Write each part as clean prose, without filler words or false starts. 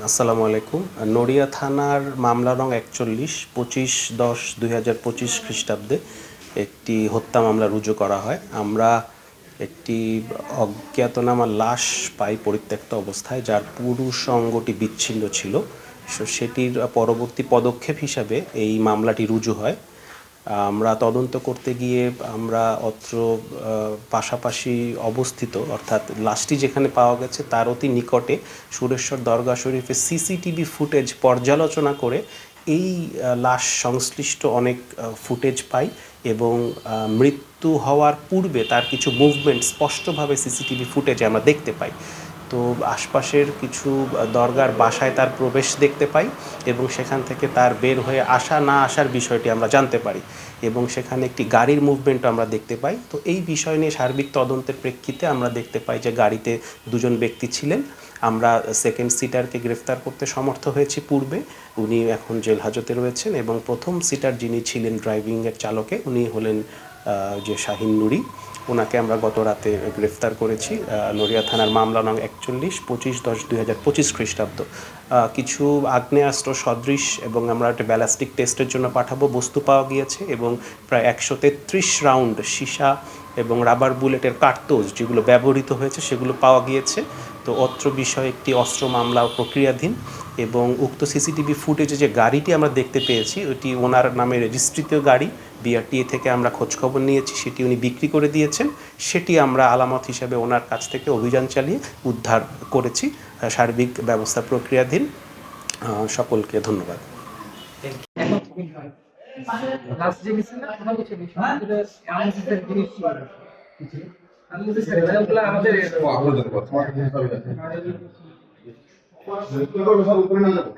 আসসালামু আলাইকুম। নড়িয়া থানার মামলা নং ৪১ ২৫/১০/২০২৫ খ্রিস্টাব্দে একটি হত্যা মামলা রুজু করা হয়। আমরা একটি অজ্ঞাতনামা লাশ পাই পরিত্যক্ত অবস্থায়, যার পুরুষ অঙ্গটি বিচ্ছিন্ন ছিল। সেটির পরবর্তী পদক্ষেপ হিসাবে এই মামলাটি রুজু হয়। আমরা তদন্ত করতে গিয়ে আমরা অত্র পাশাপাশি অবস্থিত, অর্থাৎ লাশটি যেখানে পাওয়া গেছে তার অতি নিকটে সুরেশ্বর দরগা শরীফের সিসিটিভি ফুটেজ পর্যালোচনা করে এই লাশ সংশ্লিষ্ট অনেক ফুটেজ পাই এবং মৃত্যু হওয়ার পূর্বে তার কিছু মুভমেন্ট স্পষ্টভাবে সিসিটিভি ফুটেজে আমরা দেখতে পাই। তো আশপাশের কিছু দরগার বাসায় তার প্রবেশ দেখতে পাই এবং সেখান থেকে তার বের হয়ে আসা না আসার বিষয়টি আমরা জানতে পারি এবং সেখানে একটি গাড়ির মুভমেন্টও আমরা দেখতে পাই। তো এই বিষয় নিয়ে সার্বিক তদন্তের প্রেক্ষিতে আমরা দেখতে পাই যে গাড়িতে দুজন ব্যক্তি ছিলেন। আমরা সেকেন্ড সিটারকে গ্রেফতার করতে সমর্থ হয়েছি পূর্বে, উনি এখন জেল হাজতে রয়েছেন, এবং প্রথম সিটার যিনি ছিলেন ড্রাইভিংয়ের চালকে উনি হলেন যে শাহিন নুরি, ওনাকে আমরা গত রাতে গ্রেফতার করেছি। নড়িয়া থানার মামলা নং ৪১ ২৫/১০/২০২৫ খ্রিস্টাব্দ। কিছু আগ্নেয়াস্ত্র সদৃশ এবং আমরা একটা ব্যালাস্টিক টেস্টের জন্য পাঠাবো বস্তু পাওয়া গিয়েছে এবং প্রায় ১৩৩ রাউন্ড সীসা এবং রাবার বুলেটের কার্তুজ যেগুলো ব্যবহৃত হয়েছে সেগুলো পাওয়া গিয়েছে। তো অত্র বিষয়ে একটি অস্ত্র মামলা প্রক্রিয়াধীন এবং উক্ত সিসিটিভি ফুটেজে যে গাড়িটি আমরা দেখতে পেয়েছি ওটি ওনার নামে রেজিস্ট্রিত গাড়ি। বিআরটিএ থেকে আমরা খোঁজখবর নিয়েছি, সেটি উনি বিক্রি করে দিয়েছেন। সেটি আমরা আলামত হিসাবে ওনার কাছ থেকে অভিযান চালিয়ে উদ্ধার করেছি। সার্বিক ব্যবস্থা প্রক্রিয়াধীন। সকলকে ধন্যবাদ।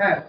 হ্যাঁ